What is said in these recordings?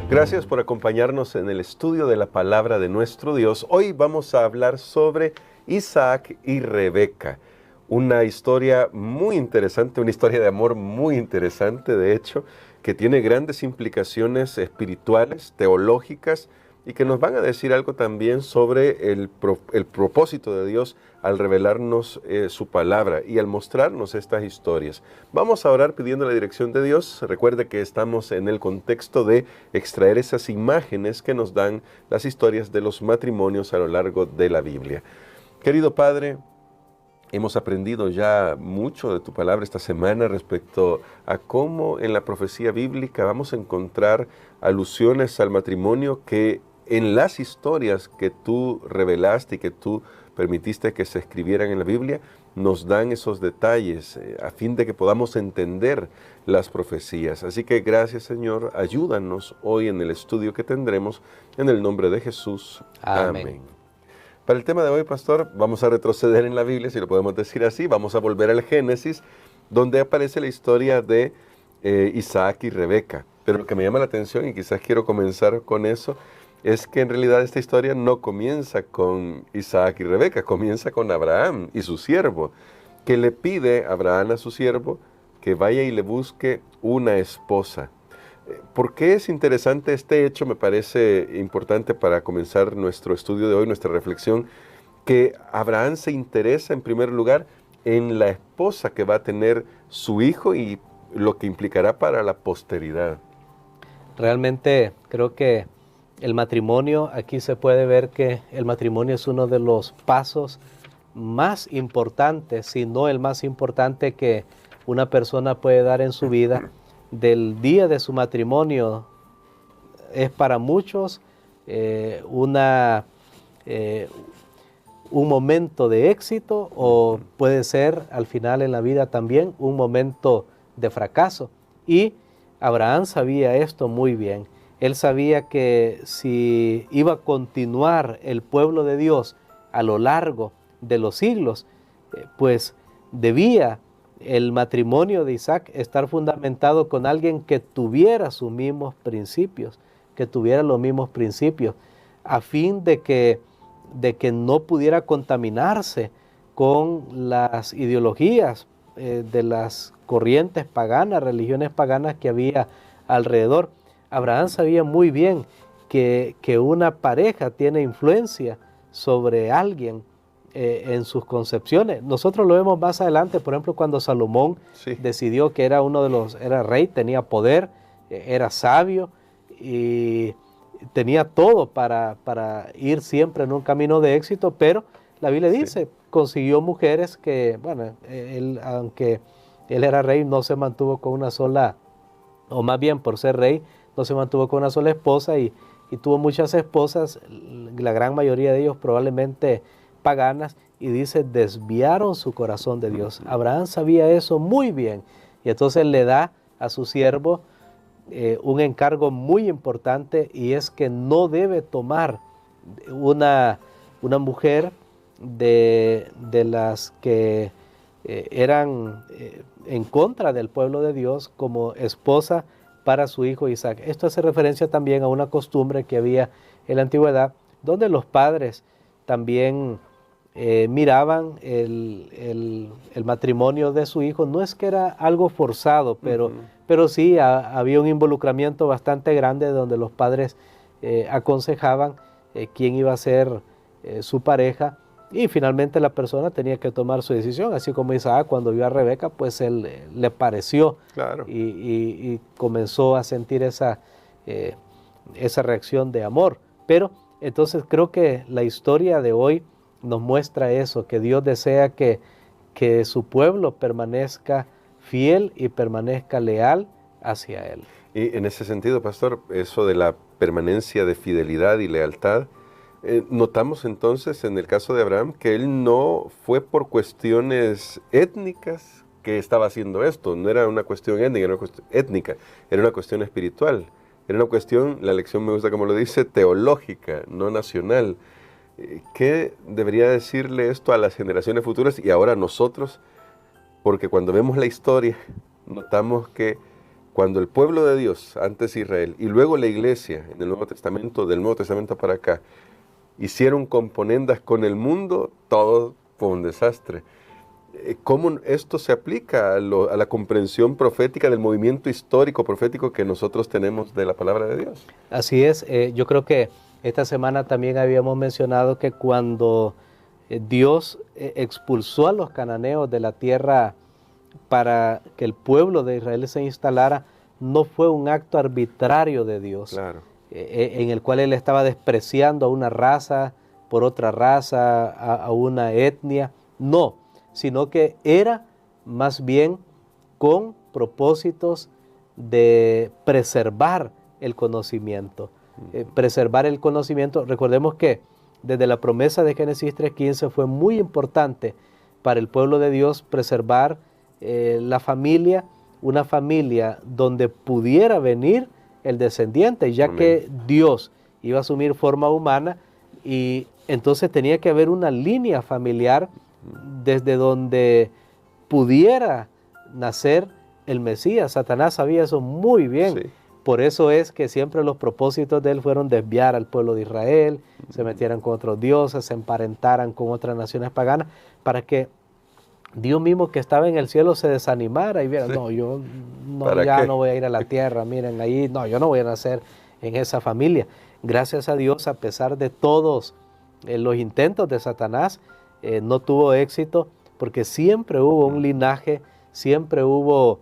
Gracias por acompañarnos en el estudio de la palabra de nuestro Dios. Hoy vamos a hablar sobre Isaac y Rebeca. Una historia muy interesante, una historia de amor muy interesante, de hecho, que tiene grandes implicaciones espirituales, teológicas, y que nos van a decir algo también sobre el propósito de Dios al revelarnos su palabra y al mostrarnos estas historias. Vamos a orar pidiendo la dirección de Dios. Recuerde que estamos en el contexto de extraer esas imágenes que nos dan las historias de los matrimonios a lo largo de la Biblia. Querido Padre, hemos aprendido ya mucho de tu palabra esta semana respecto a cómo en la profecía bíblica vamos a encontrar alusiones al matrimonio que en las historias que tú revelaste y que tú permitiste que se escribieran en la Biblia, nos dan esos detalles a fin de que podamos entender las profecías. Así que gracias, Señor, ayúdanos hoy en el estudio que tendremos en el nombre de Jesús. Amén. Para el tema de hoy, pastor, vamos a retroceder en la Biblia, si lo podemos decir así. Vamos a volver al Génesis, donde aparece la historia de Isaac y Rebeca. Pero lo que me llama la atención, y quizás quiero comenzar con eso, es que en realidad esta historia no comienza con Isaac y Rebeca, comienza con Abraham y su siervo, que le pide a Abraham, a su siervo, que vaya y le busque una esposa. ¿Por qué es interesante este hecho? Me parece importante para comenzar nuestro estudio de hoy, nuestra reflexión, que Abraham se interesa en primer lugar en la esposa que va a tener su hijo y lo que implicará para la posteridad. Realmente creo que el matrimonio, aquí se puede ver que el matrimonio es uno de los pasos más importantes, si no el más importante que una persona puede dar en su vida. Del día de su matrimonio es para muchos un momento de éxito, o puede ser al final en la vida también un momento de fracaso. Y Abraham sabía esto muy bien. Él sabía que si iba a continuar el pueblo de Dios a lo largo de los siglos, pues debía el matrimonio de Isaac estar fundamentado con alguien que tuviera sus mismos principios, que tuviera los mismos principios, a fin de que no pudiera contaminarse con las ideologías de las corrientes paganas, religiones paganas que había alrededor. Abraham sabía muy bien que una pareja tiene influencia sobre alguien en sus concepciones. Nosotros lo vemos más adelante, por ejemplo, cuando Salomón decidió que era rey, tenía poder, era sabio y tenía todo para ir siempre en un camino de éxito, pero la Biblia dice, consiguió mujeres que, bueno, aunque él era rey, no se mantuvo con una sola, o más bien por ser rey, no se mantuvo con una sola esposa y tuvo muchas esposas, la gran mayoría de ellos probablemente paganas, y dice, desviaron su corazón de Dios. Abraham sabía eso muy bien, y entonces le da a su siervo un encargo muy importante, y es que no debe tomar una mujer de las que eran en contra del pueblo de Dios como esposa para su hijo Isaac. Esto hace referencia también a una costumbre que había en la antigüedad, donde los padres también miraban el matrimonio de su hijo. No es que era algo forzado, pero sí había un involucramiento bastante grande, donde los padres aconsejaban quién iba a ser su pareja, y finalmente la persona tenía que tomar su decisión, así como Isaac cuando vio a Rebeca, pues él le pareció, claro, y comenzó a sentir esa reacción de amor. Pero entonces creo que la historia de hoy nos muestra eso, que Dios desea que su pueblo permanezca fiel y permanezca leal hacia Él. Y en ese sentido, pastor, eso de la permanencia de fidelidad y lealtad, notamos entonces en el caso de Abraham que él no fue por cuestiones étnicas que estaba haciendo esto. No era una cuestión étnica, era una cuestión espiritual. Era una cuestión, la lección me gusta como lo dice, teológica, no nacional. ¿Qué debería decirle esto a las generaciones futuras y ahora a nosotros? Porque cuando vemos la historia, notamos que cuando el pueblo de Dios, antes Israel, y luego la iglesia en el Nuevo Testamento, del Nuevo Testamento para acá, hicieron componendas con el mundo, todo fue un desastre. ¿Cómo esto se aplica a la comprensión profética del movimiento histórico profético que nosotros tenemos de la palabra de Dios? Así es, yo creo que esta semana también habíamos mencionado que cuando Dios expulsó a los cananeos de la tierra para que el pueblo de Israel se instalara, no fue un acto arbitrario de Dios, Claro. En el cual Él estaba despreciando a una raza por otra raza, a una etnia, no, sino que era más bien con propósitos de preservar el conocimiento. Preservar el conocimiento, recordemos que desde la promesa de Génesis 3:15 fue muy importante para el pueblo de Dios preservar la familia, una familia donde pudiera venir el descendiente, ya que Dios iba a asumir forma humana y entonces tenía que haber una línea familiar desde donde pudiera nacer el Mesías. Satanás sabía eso muy bien. Sí. Por eso es que siempre los propósitos de él fueron desviar al pueblo de Israel, se metieran con otros dioses, se emparentaran con otras naciones paganas, para que Dios mismo que estaba en el cielo se desanimara y viera, Sí. no, yo ¿Qué? no voy a ir a la tierra, miren ahí, no, yo no voy a nacer en esa familia. Gracias a Dios, a pesar de todos los intentos de Satanás, no tuvo éxito, porque siempre hubo un linaje, siempre hubo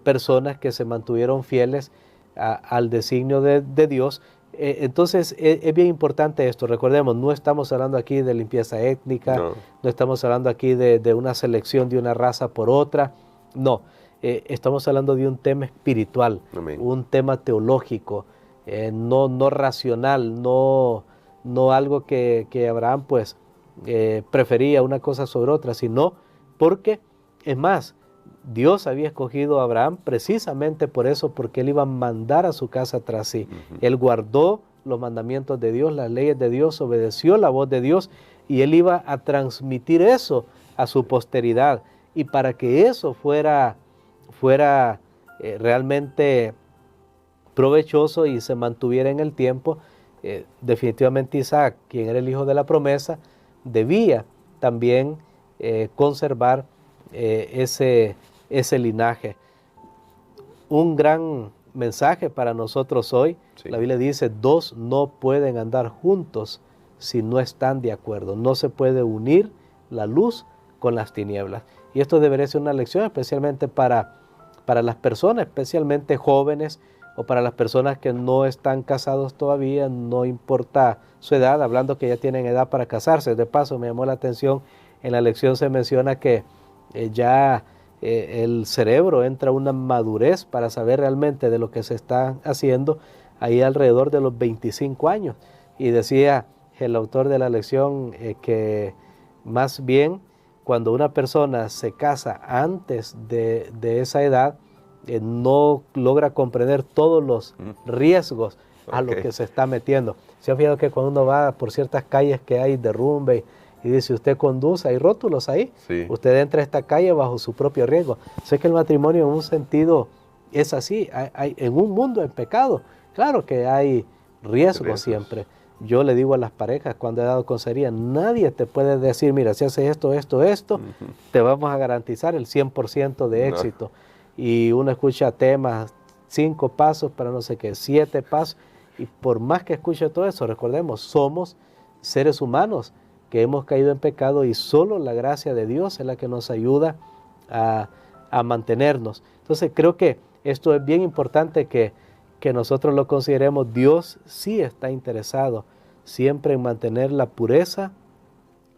personas que se mantuvieron fieles al designio de Dios. Entonces es bien importante esto. Recordemos, no estamos hablando aquí de limpieza étnica, no estamos hablando aquí de una selección de una raza por otra, no, estamos hablando de un tema espiritual, Amén. un tema teológico, no racional, no algo que Abraham pues prefería una cosa sobre otra, sino porque, es más, Dios había escogido a Abraham precisamente por eso, porque él iba a mandar a su casa tras sí. Él guardó los mandamientos de Dios, las leyes de Dios, obedeció la voz de Dios y él iba a transmitir eso a su posteridad. Y para que eso fuera realmente provechoso y se mantuviera en el tiempo, definitivamente Isaac, quien era el hijo de la promesa, debía también conservar ese linaje. Un gran mensaje para nosotros hoy. Sí. La Biblia dice, dos no pueden andar juntos si no están de acuerdo. No se puede unir la luz con las tinieblas. Y esto debería ser una lección especialmente para las personas, especialmente jóvenes, o para las personas que no están casados todavía, no importa su edad, hablando que ya tienen edad para casarse. De paso, me llamó la atención, en la lección se menciona que el cerebro entra a una madurez para saber realmente de lo que se está haciendo ahí alrededor de los 25 años. Y decía el autor de la lección que más bien cuando una persona se casa antes de esa edad, no logra comprender todos los riesgos a lo que se está metiendo. Se ha fijado que cuando uno va por ciertas calles que hay derrumbe y dice usted conduce, hay rótulos ahí, sí. Usted entra a esta calle bajo su propio riesgo. Sé que el matrimonio en un sentido es así, hay en un mundo en pecado, claro que hay riesgos siempre. Yo le digo a las parejas cuando he dado consejería, nadie te puede decir, mira, si haces esto, te vamos a garantizar el 100% de éxito. Y uno escucha temas, 5 pasos para no sé qué, 7 pasos, y por más que escuche todo eso, recordemos, somos seres humanos que hemos caído en pecado y solo la gracia de Dios es la que nos ayuda a mantenernos. Entonces creo que esto es bien importante que nosotros lo consideremos. Dios sí está interesado siempre en mantener la pureza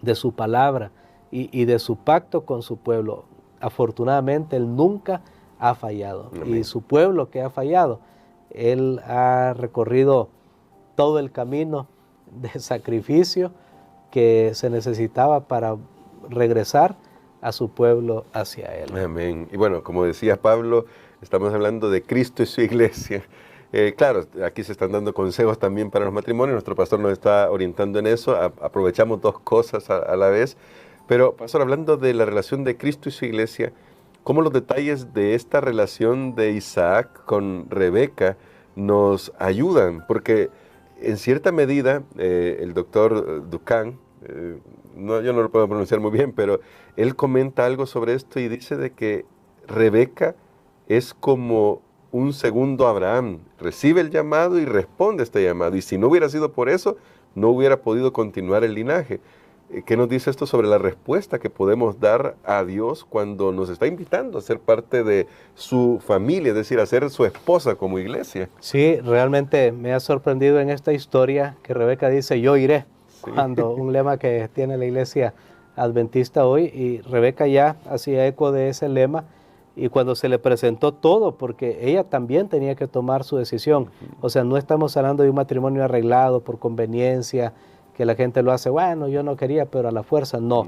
de su palabra y de su pacto con su pueblo. Afortunadamente Él nunca ha fallado. Amén. Y su pueblo que ha fallado, Él ha recorrido todo el camino de sacrificio que se necesitaba para regresar a su pueblo hacia Él. Amén. Y bueno, como decía Pablo, estamos hablando de Cristo y su iglesia. Claro, aquí se están dando consejos también para los matrimonios. Nuestro pastor nos está orientando en eso. Aprovechamos dos cosas a la vez. Pero, pastor, hablando de la relación de Cristo y su iglesia, cómo los detalles de esta relación de Isaac con Rebeca nos ayudan, porque en cierta medida el doctor Ducan, yo no lo puedo pronunciar muy bien, pero él comenta algo sobre esto y dice de que Rebeca es como un segundo Abraham, recibe el llamado y responde a este llamado, y si no hubiera sido por eso, no hubiera podido continuar el linaje. ¿Qué nos dice esto sobre la respuesta que podemos dar a Dios cuando nos está invitando a ser parte de su familia, es decir, a ser su esposa como iglesia? Sí, realmente me ha sorprendido en esta historia que Rebeca dice, yo iré, Sí. cuando un lema que tiene la iglesia adventista hoy, y Rebeca ya hacía eco de ese lema, y cuando se le presentó todo, porque ella también tenía que tomar su decisión, o sea, no estamos hablando de un matrimonio arreglado por conveniencia, que la gente lo hace, bueno, yo no quería, pero a la fuerza, no.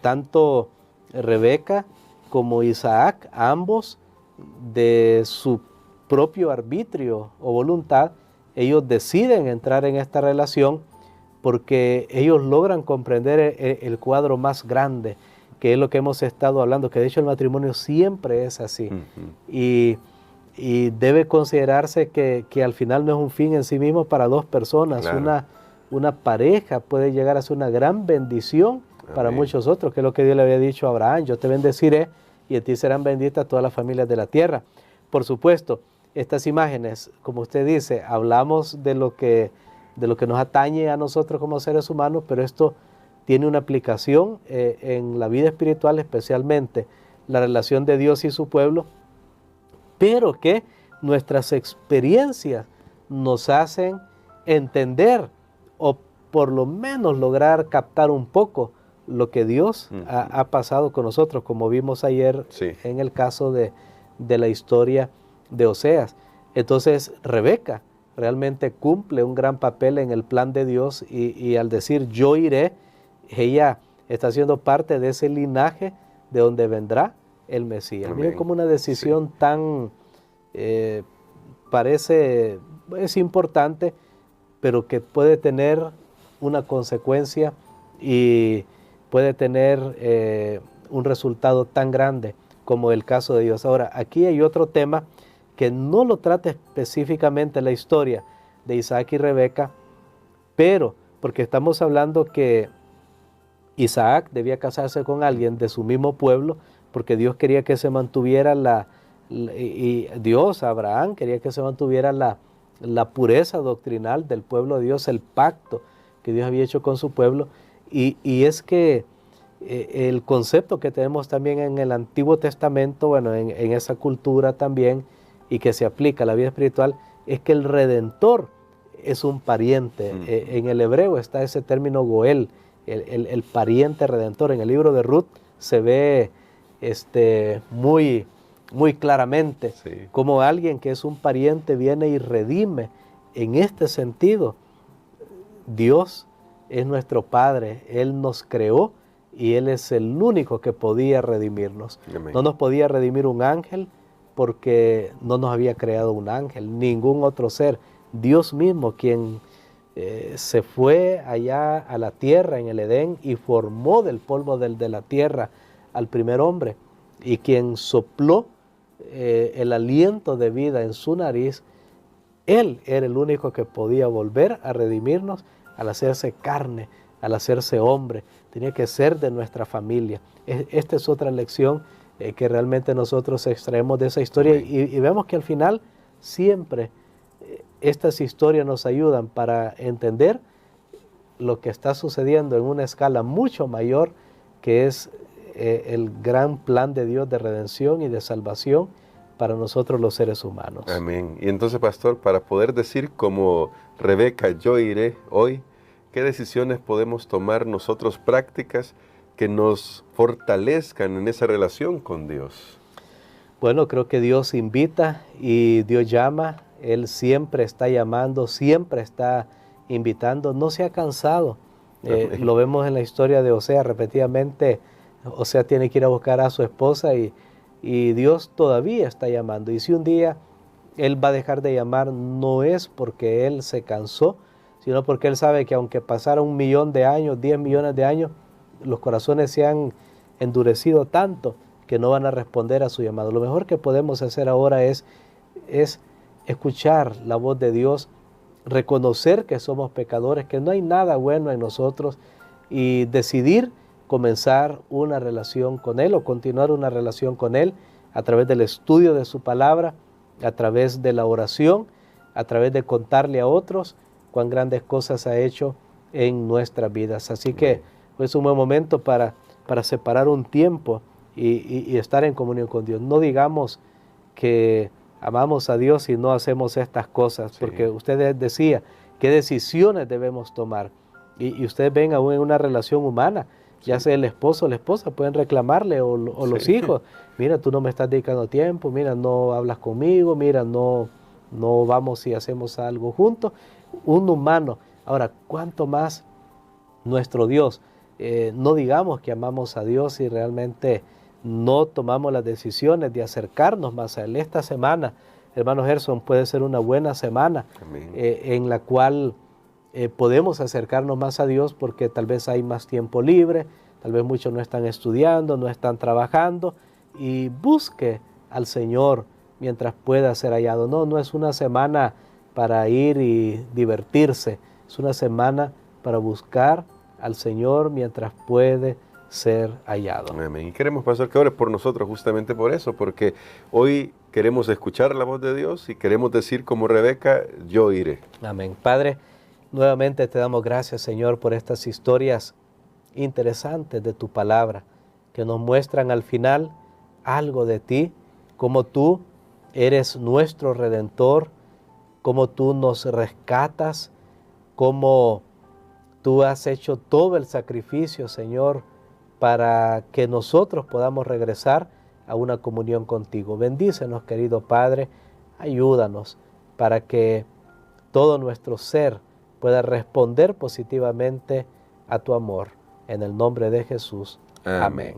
Tanto Rebeca como Isaac, ambos de su propio arbitrio o voluntad, ellos deciden entrar en esta relación porque ellos logran comprender el cuadro más grande, que es lo que hemos estado hablando, que de hecho el matrimonio siempre es así. Y debe considerarse que al final no es un fin en sí mismo para dos personas. Claro. Una pareja puede llegar a ser una gran bendición para muchos otros, que es lo que Dios le había dicho a Abraham, yo te bendeciré y en ti serán benditas todas las familias de la tierra. Por supuesto, estas imágenes, como usted dice, hablamos de lo que nos atañe a nosotros como seres humanos, pero esto tiene una aplicación en la vida espiritual, especialmente la relación de Dios y su pueblo, pero que nuestras experiencias nos hacen entender o por lo menos lograr captar un poco lo que Dios ha pasado con nosotros, como vimos ayer en el caso de la historia de Oseas. Entonces Rebeca realmente cumple un gran papel en el plan de Dios y al decir yo iré, ella está siendo parte de ese linaje de donde vendrá el Mesías. Amén. Miren cómo una decisión tan parece, es importante, pero que puede tener una consecuencia y puede tener un resultado tan grande como el caso de Dios. Ahora, aquí hay otro tema que no lo trata específicamente la historia de Isaac y Rebeca, pero porque estamos hablando que Isaac debía casarse con alguien de su mismo pueblo, porque Dios quería que se mantuviera y Dios, Abraham, quería que se mantuviera la pureza doctrinal del pueblo de Dios, el pacto que Dios había hecho con su pueblo, y es que el concepto que tenemos también en el Antiguo Testamento, bueno, en esa cultura también, y que se aplica a la vida espiritual, es que el Redentor es un pariente. En el hebreo está ese término Goel, el pariente redentor. En el libro de Ruth se ve muy, muy claramente como alguien que es un pariente viene y redime. En este sentido, Dios es nuestro Padre, Él nos creó y Él es el único que podía redimirnos. Amén. No nos podía redimir un ángel porque no nos había creado un ángel, ningún otro ser. Dios mismo quien se fue allá a la tierra en el Edén y formó del polvo de la tierra al primer hombre, y quien sopló el aliento de vida en su nariz, Él era el único que podía volver a redimirnos al hacerse carne, al hacerse hombre. Tenía que ser de nuestra familia. Esta es otra lección que realmente nosotros extraemos de esa historia, y vemos que al final siempre estas historias nos ayudan para entender lo que está sucediendo en una escala mucho mayor, que es el gran plan de Dios de redención y de salvación para nosotros los seres humanos. Amén. Y entonces, pastor, para poder decir como Rebeca, yo iré hoy, ¿qué decisiones podemos tomar nosotros prácticas que nos fortalezcan en esa relación con Dios? Bueno, creo que Dios invita y Dios llama. Él siempre está llamando, siempre está invitando, no se ha cansado. Lo vemos en la historia de Oseas repetidamente. Oseas tiene que ir a buscar a su esposa y Dios todavía está llamando. Y si un día Él va a dejar de llamar, no es porque Él se cansó, sino porque Él sabe que aunque pasara 1 millón de años, 10 millones de años, los corazones se han endurecido tanto que no van a responder a su llamado. Lo mejor que podemos hacer ahora es escuchar la voz de Dios, reconocer que somos pecadores, que no hay nada bueno en nosotros y decidir comenzar una relación con Él o continuar una relación con Él a través del estudio de su palabra, a través de la oración, a través de contarle a otros cuán grandes cosas ha hecho en nuestras vidas. Así que es un buen momento para separar un tiempo y estar en comunión con Dios. No digamos que amamos a Dios y no hacemos estas cosas, porque usted decía qué decisiones debemos tomar. Y ustedes ven aún en una relación humana, ya sea el esposo o la esposa, pueden reclamarle o los hijos, mira, tú no me estás dedicando tiempo, mira, no hablas conmigo, mira, no vamos y hacemos algo juntos. Un humano. Ahora, ¿cuánto más nuestro Dios? No digamos que amamos a Dios y realmente no tomamos las decisiones de acercarnos más a Él. Esta semana, hermano Gerson, puede ser una buena semana en la cual podemos acercarnos más a Dios porque tal vez hay más tiempo libre, tal vez muchos no están estudiando, no están trabajando, y busque al Señor mientras pueda ser hallado. No es una semana para ir y divertirse, es una semana para buscar al Señor mientras puede ser hallado. Amén. Y queremos, pastor, que ores por nosotros justamente por eso, porque hoy queremos escuchar la voz de Dios y queremos decir como Rebeca, yo iré. Amén. Padre, nuevamente te damos gracias, Señor, por estas historias interesantes de tu palabra, que nos muestran al final algo de ti, como tú eres nuestro Redentor, como tú nos rescatas, como tú has hecho todo el sacrificio, Señor, para que nosotros podamos regresar a una comunión contigo. Bendícenos, querido Padre, ayúdanos para que todo nuestro ser pueda responder positivamente a tu amor. En el nombre de Jesús. Amén.